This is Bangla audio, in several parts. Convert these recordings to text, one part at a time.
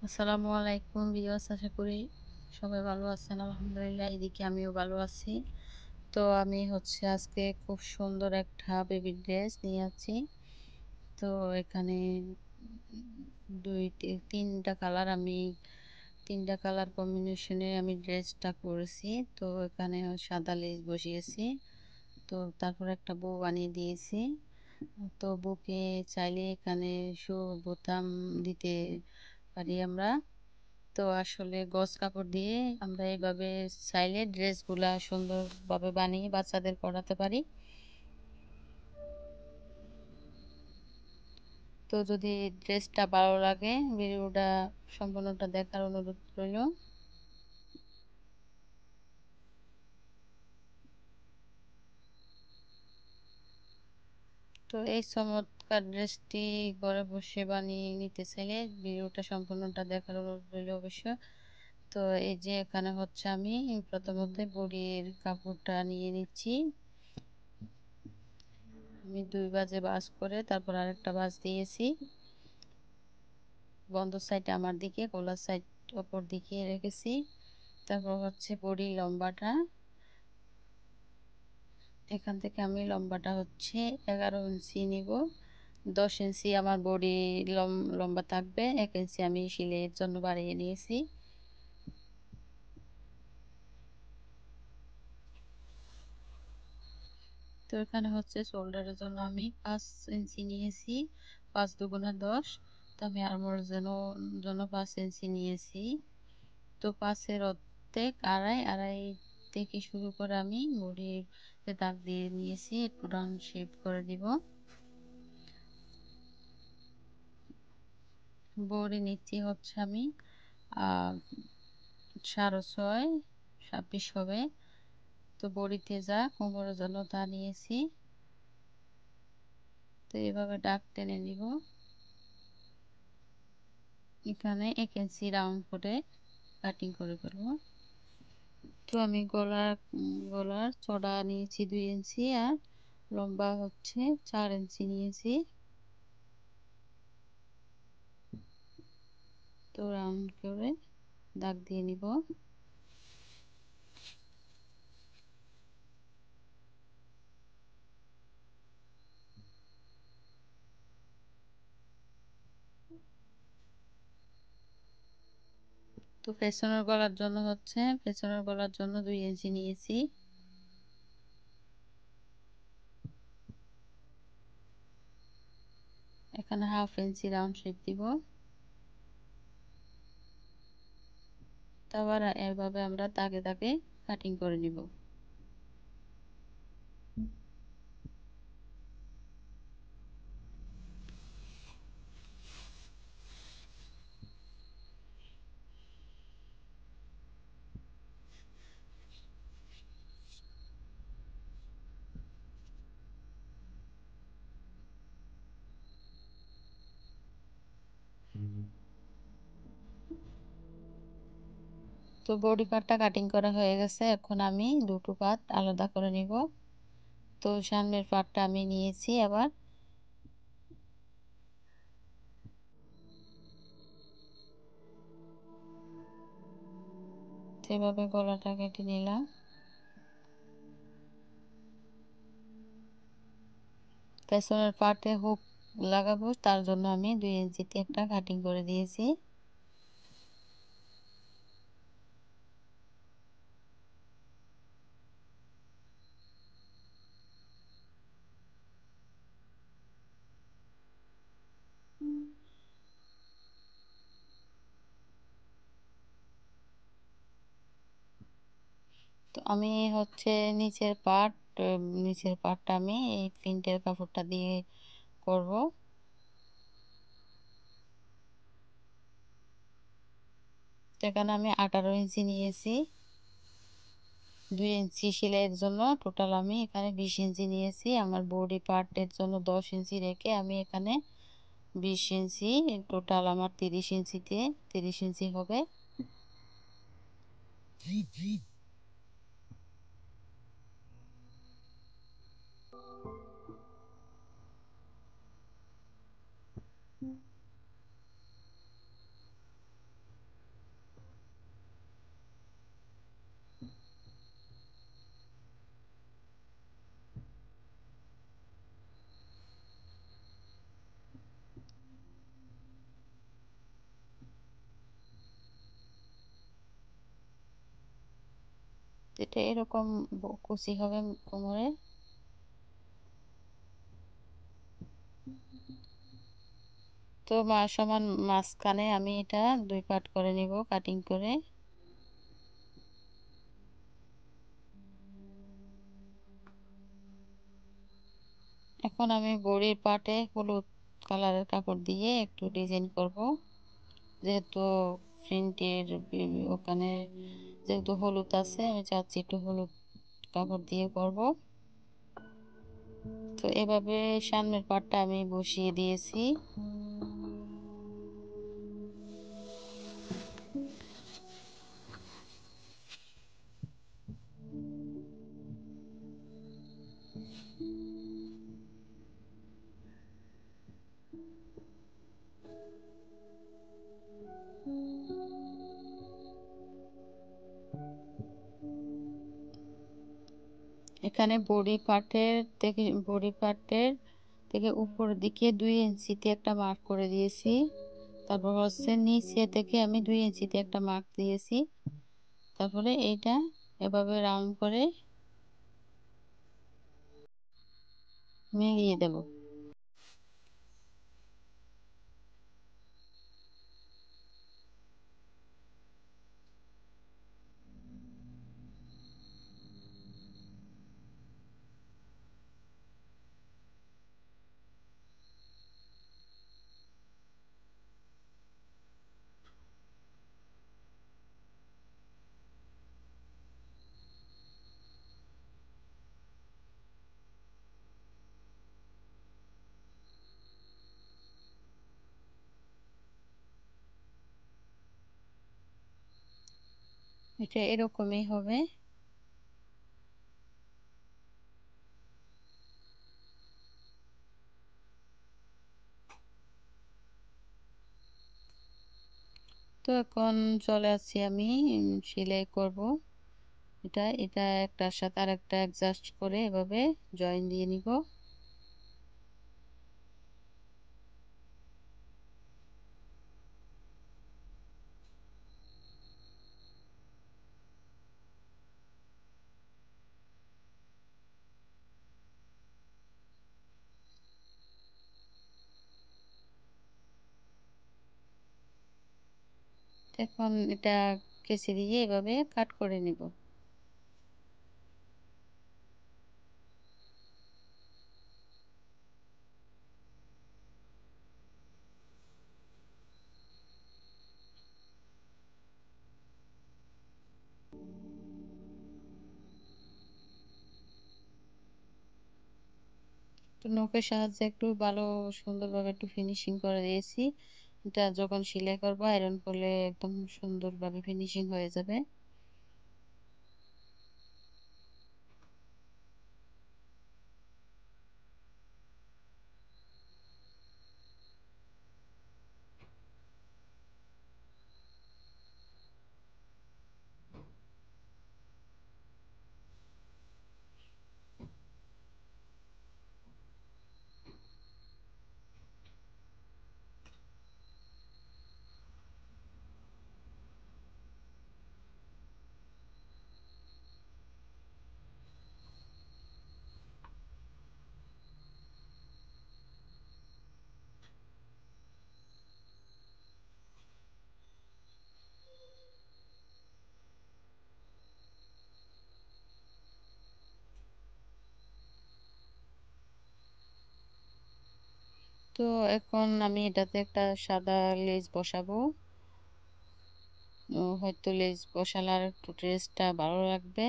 আসসালামু আলাইকুম ভিউয়ার্স, আশা করি সবাই ভালো আছেন। আলহামদুলিল্লাহ এদিকে আমিও ভালো আছি। তো আমি আজকে খুব সুন্দর একটা বেবি ড্রেস নিয়ে আছি। তো এখানে ৩টা কালার, ৩টা কালার কম্বিনেশনে আমি ড্রেসটা করেছি। তো এখানে সাদা লেস বসিয়েছি। তো তারপর একটা বো বানিয়ে দিয়েছি। তো বউকে চাইলে এখানে বোতাম দিতে পারি আমরা। তো আসলে গজ কাপড় দিয়ে আমরা এইভাবে চাইলে ড্রেসগুলা সুন্দরভাবে বানিয়ে বাচ্চাদের পরাতে পারি। তো যদি ড্রেসটা ভালো লাগে, ভিডিওটা সম্পূর্ণটা দেখার অনুরোধ রইল। তো এই চমৎকার ড্রেসটি ঘরে বসে বানিয়ে নিতে চাইলে ভিডিওটা সম্পূর্ণটা দেখার অনুরোধ রইল অবশ্য। তো এই যে এখানে আমি প্রথমত বডির কাপড়টা নিয়ে নিচ্ছি। আমি 2 ভাঁজে ভাঁজ করে তারপর আরেকটা ভাঁজ দিয়েছি। বন্ধ সাইড আমার দিকে, গলার সাইড অপর দিকে রেখেছি। তারপর বডি লম্বাটা, এখান থেকে আমি লম্বাটা 11 ইঞ্চি নিব। 10 ইঞ্চি আমার বডি লম্বা থাকবে, 1 ইঞ্চি আমি সেলাইয়ের জন্য বাড়িয়ে নিয়েছি। তো এখানে শোল্ডারের জন্য আমি 5 ইঞ্চি নিয়েছি, 5 দুগুণা 10। তো আমি আরমোরের জন্য 5 ইঞ্চি নিয়েছি। তো 5-এর অর্ধেক আড়াই, আড়াই থেকে শুরু করে আমি বডিতে দাগ দিয়ে নিয়েছি। একটু রাউন্ড শেপ করে দিব। বডি নিচ্ছি আমি 6.5, 26 হবে। তো বডিতে যা কোমরের জন্য তা নিয়েছি। তো এভাবে দাগ টেনে নিব। এখানে 1 ইঞ্চি রাউন্ড করে কাটিং করে ফেলবো। তো আমি গলার চড়া নিয়েছি 2 ইঞ্চি, আর লম্বা 4 ইঞ্চি নিয়েছি। তো রাউন্ড করে দাগ দিয়ে নিব। তো পেছনের গলার জন্য 2 ইঞ্চি নিয়েছি। এখানে হাফ ইঞ্চি রাউন্ড শেপ দিব। তারপর এভাবে আমরা দাগে দাগে কাটিং করে নিব। তো বডি পার্টটা কাটিং করা হয়ে গেছে। এখন আমি দুটো পার্ট আলাদা করে নিব। তো সামনের পার্টটা আমি নিয়েছি আবার। সেভাবে গলাটা কেটে নিলাম। পেছনের পার্টে হুক লাগাবো, তার জন্য আমি 2 ইঞ্চিতে একটা কাটিং করে দিয়েছি। তো আমি নিচের পার্ট নিচের পার্টটা আমি এই প্রিন্টের কাপড়টা দিয়ে করব। এখানে আমি 18 ইঞ্চি নিয়েছি। 2 ইঞ্চি সেলাইয়ের জন্য টোটাল আমি এখানে 20 ইঞ্চি নিয়েছি। আমার বডি পার্টের জন্য 10 ইঞ্চি রেখে আমি এখানে 20 ইঞ্চি, টোটাল আমার 30 ইঞ্চিতে 30 ইঞ্চি হবে। এটা এরকম কুচি হবে কোমরে। তো সমান মাঝখানে আমি এটা 2 পার্ট করে নিব কাটিং করে। এখন আমি বডির পার্টে হলুদ কালারের কাপড় দিয়ে একটু ডিজাইন করব, যেহেতু প্রিন্টের ওখানে যেহেতু হলুদ আছে আমি চাচ্ছি একটু হলুদ কাপড় দিয়ে করব। তো এভাবে সামনের পার্টটা আমি বসিয়ে দিয়েছি। এখানে বডি পার্টের থেকে উপরের দিকে 2 ইঞ্চিতে একটা মার্ক করে দিয়েছি। তারপর হচ্ছে নিচে থেকে আমি 2 ইঞ্চিতে একটা মার্ক দিয়েছি। তারপরে এইটা এভাবে রাউন্ড করে মিলিয়ে দেব। এটা এরকমই হবে। তো এখন চলে আসছি আমি সেলাই করব। এটা একটার সাথে আরেকটা অ্যাডজাস্ট করে এভাবে জয়েন দিয়ে নিব। এখন এটা কেচি দিয়ে এভাবে কাট করে নিব। তো নখের সাহায্যে একটু ভালো সুন্দরভাবে একটু ফিনিশিং করে দিয়েছি। এটা যখন সেলাই করবো আয়রন করলে একদম সুন্দরভাবে ফিনিশিং হয়ে যাবে। তো এখন আমি এটাতে একটা সাদা লেস বসাবো। হয়তো লেস বসালে আর একটু ড্রেসটা ভালো লাগবে।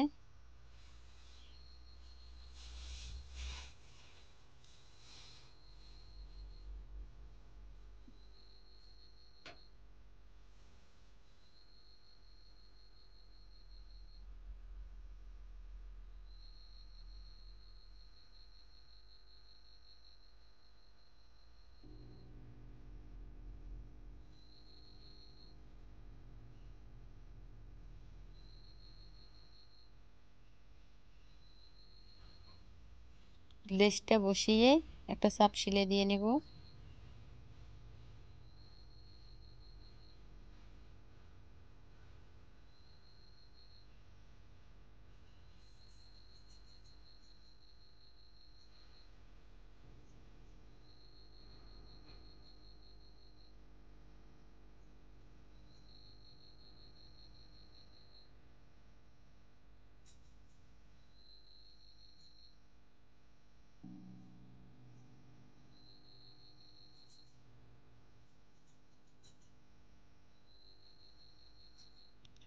লেসটা বসিয়ে একটা চাপ সেলাই দিয়ে নেব।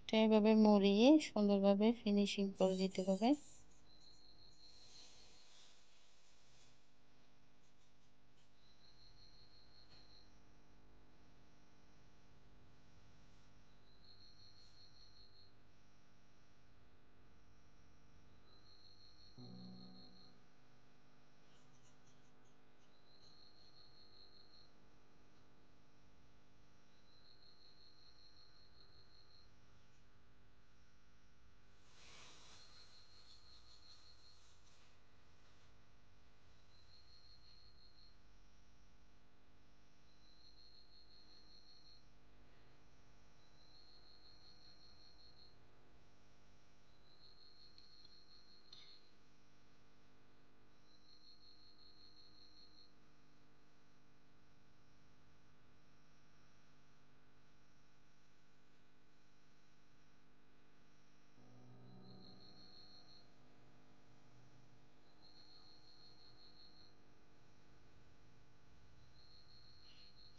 তো এভাবে মুড়িয়ে সুন্দরভাবে ফিনিশিং করে দিতে হবে।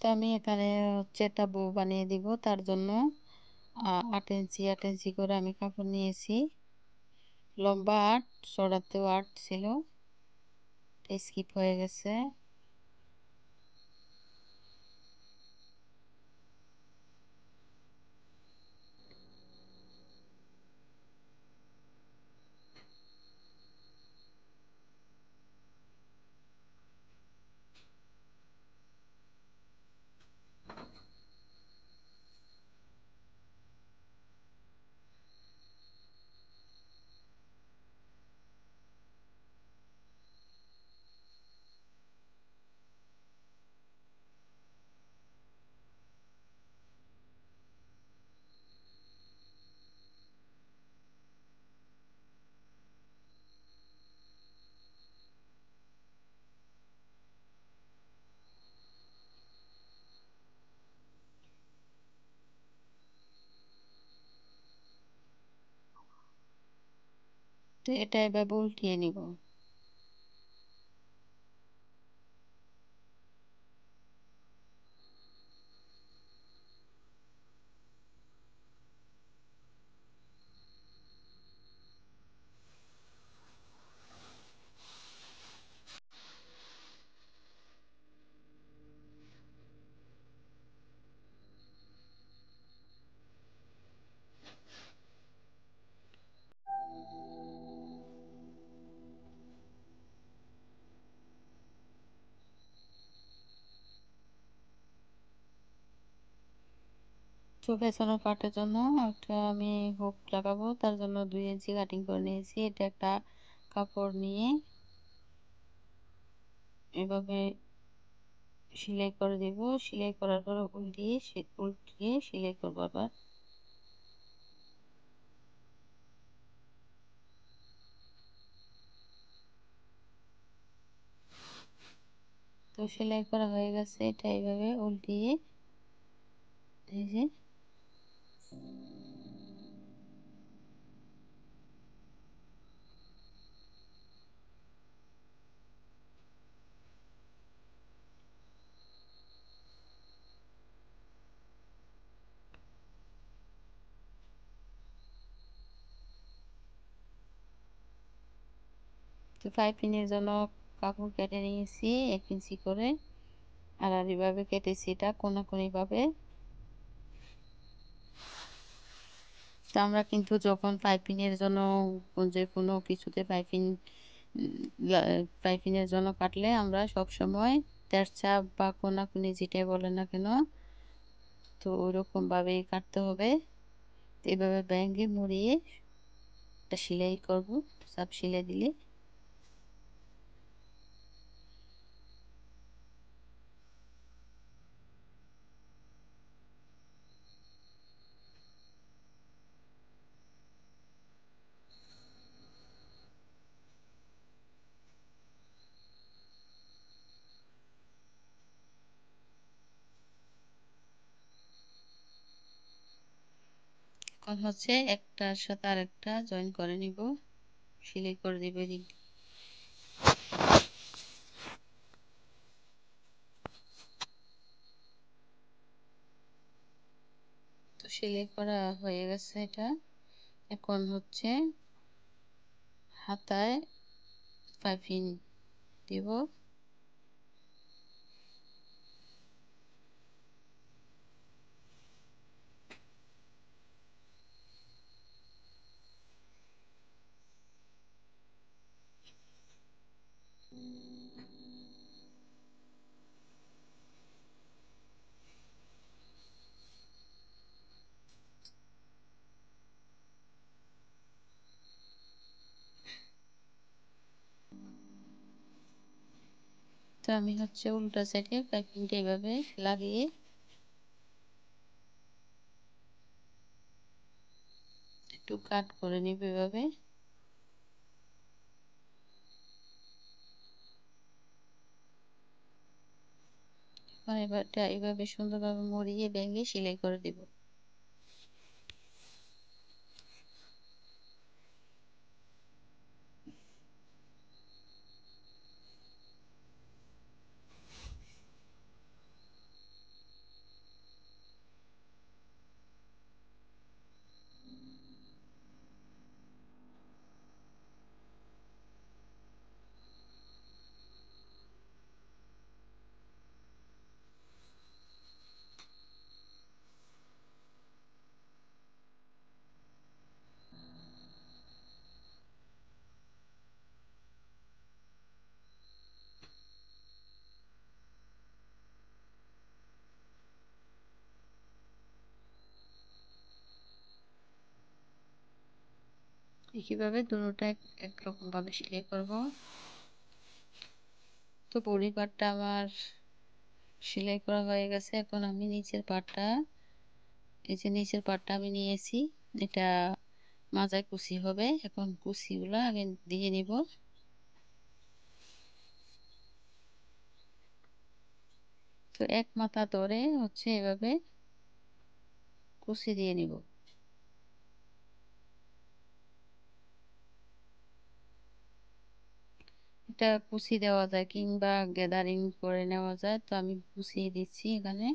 তো আমি এখানে হচ্ছে একটা বো বানিয়ে দিব, তার জন্য 8 ইঞ্চি করে আমি কাপড় নিয়েছি। লম্বা 8, চড়াতেও 8 ছিল, স্কিপ হয়ে গেছে। তো এটা এভাবে উল্টিয়ে নিব। তো পেছনের পার্টের জন্য একটা আমি হুক লাগাবো, তার জন্য 2 ইঞ্চি কাটিং করে নিয়েছি। এটা একটা কাপড় নিয়ে এভাবে সেলাই করে দিব। সেলাই করার পর উল্টিয়ে সেলাই করবো আবার। তো সেলাই করা হয়ে গেছে, এটা এইভাবে উল্টিয়ে এই যে তো পাইপিংয়ের জন্য কাপড় কেটে নিয়েছি 1 ইঞ্চি করে, আর এইভাবে কেটেছি এটা কোনাকুনি ভাবে। তো আমরা কিন্তু যখন পাইপিংয়ের জন্য যে কোনো কিছুতে পাইপিংয়ের জন্য কাটলে আমরা সব সময় তেরছা বা কোনাকুনি যেটাই বলে না কেন, তো ওইরকম ভাবেই কাটতে হবে। তো এইভাবে ব্যাঙ্গে মুড়িয়ে একটা সেলাই করব, সব সেলাই দিলে। এখন হচ্ছে একটার সাথে আরেকটা জয়েন করে নিব, সেলাই করে দিব এদিক দিয়ে। তো সেলাই করা হয়ে গেছে এটা। এখন হচ্ছে হাতায় পাইপিং দিব। তো আমি হচ্ছে উল্টা সাইডে পাইপিংটা এভাবে লাগিয়ে একটু কাট করে নিব এভাবে। এখন এবারটা এভাবে সুন্দরভাবে মুড়িয়ে ভেঙে সেলাই করে দিব। একইভাবে দুটোটা একরকম ভাবে সেলাই করব। তো বডি পার্টটা আমার সেলাই করা হয়ে গেছে। এখন আমি নিচের পার্টটা, এই যে নিচের পার্টটা আমি নিয়েছি, এটা মাজায় কুচি হবে। এখন কুচিগুলো আগে দিয়ে নিব। তো এক মাথা ধরে হচ্ছে এভাবে কুচি দিয়ে নিব। এটা কুচি দেওয়া যায় কিংবা গ্যাদারিং করে নেওয়া যায়, তো আমি কুচিয়ে দিচ্ছি এখানে।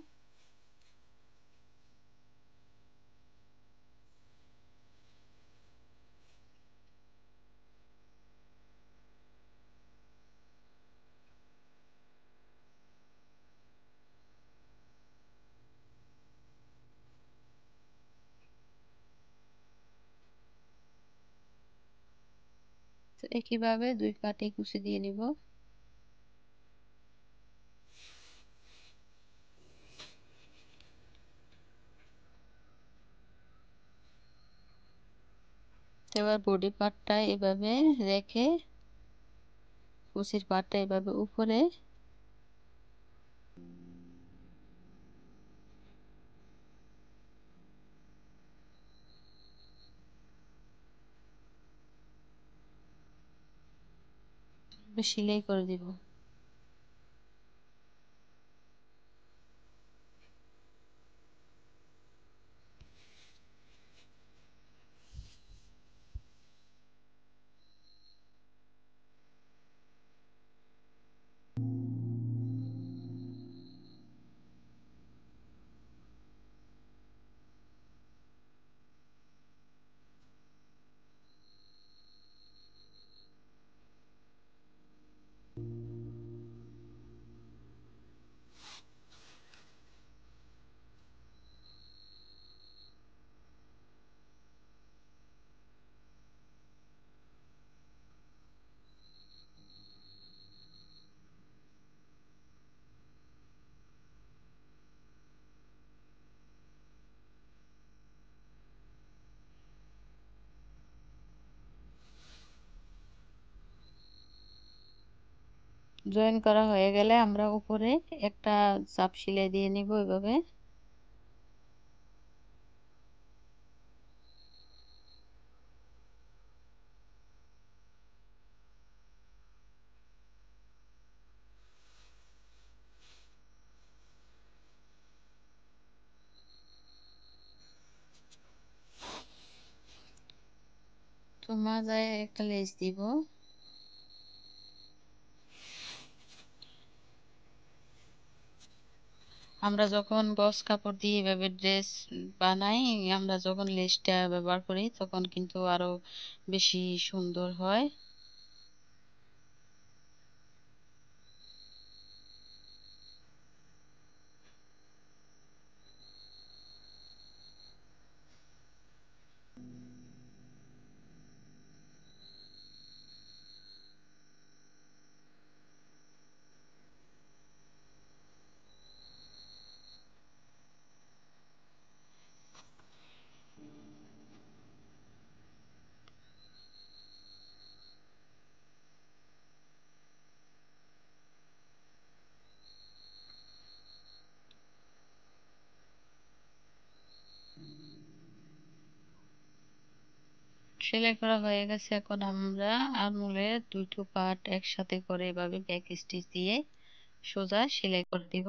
তো একইভাবে দুই পাটে কুচি দিয়ে নিব। এবার বডি পার্টটা এভাবে রেখে কুচির পাটটা এভাবে উপরে সেলাই করে দিব। জয়েন করা হয়ে গেলে আমরা উপরে একটা চাপ সেলাই দিয়ে নিব এভাবে। তো মাঝায় একটা লেস দিব। আমরা যখন গজ কাপড় দিয়ে এভাবে ড্রেস বানাই, আমরা যখন লেসটা ব্যবহার করি তখন কিন্তু আরো বেশি সুন্দর হয়। সেলাই করা হয়ে গেছে, এখন আমরা আঙুলের দুটো পার্ট একসাথে করে এভাবে ব্যাক স্টিচ দিয়ে সোজা সেলাই করে দিব।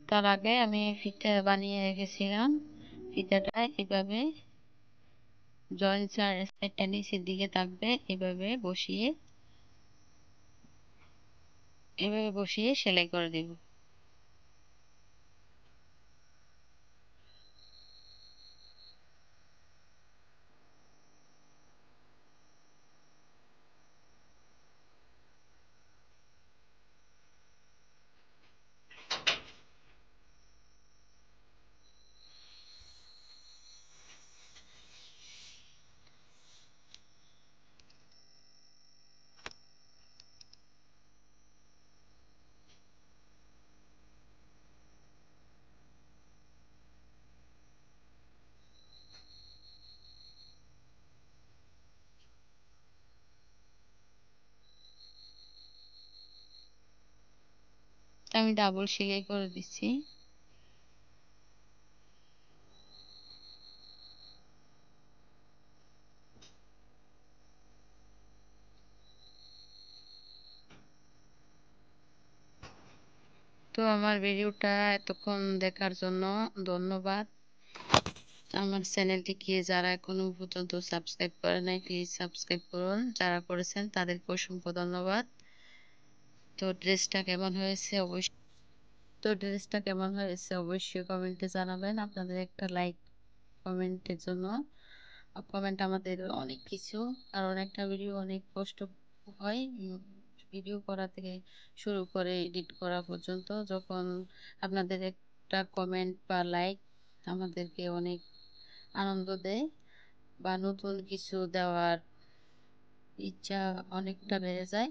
তার আগে আমি ফিতা বানিয়ে রেখেছিলাম, ফিতাটা এভাবে জয়েন্ট সাইডটা নিচের দিকে থাকবে, এভাবে বসিয়ে সেলাই করে দিব। আমি ডাবল সেলাই করে দিচ্ছি। তো আমার ভিডিওটা এতক্ষণ দেখার জন্য ধন্যবাদ। আমার চ্যানেলটিকে যারা এখনো পর্যন্ত সাবস্ক্রাইব করে নাই, প্লিজ সাবস্ক্রাইব করুন। যারা করেছেন তাদেরকে অসংখ্য ধন্যবাদ। তো ড্রেসটা কেমন হয়েছে অবশ্যই অবশ্যই কমেন্টে জানাবেন। আপনাদের একটা লাইক কমেন্টের জন্য, কমেন্ট আমাদের অনেক কিছু, কারণ একটা ভিডিও অনেক কষ্ট হয় ভিডিও করা থেকে শুরু করে এডিট করা পর্যন্ত। যখন আপনাদের একটা কমেন্ট বা লাইক আমাদেরকে অনেক আনন্দ দেয় বা নতুন কিছু দেওয়ার ইচ্ছা অনেকটা বেড়ে যায়।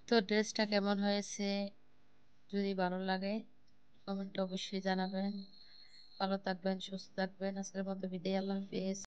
তো ড্রেসটা কেমন হয়েছে যদি ভালো লাগে কমেন্টে অবশ্যই জানাবেন। ভালো থাকবেন, সুস্থ থাকবেন। আজকের মতো বিদায়, আল্লাহ হাফেজ।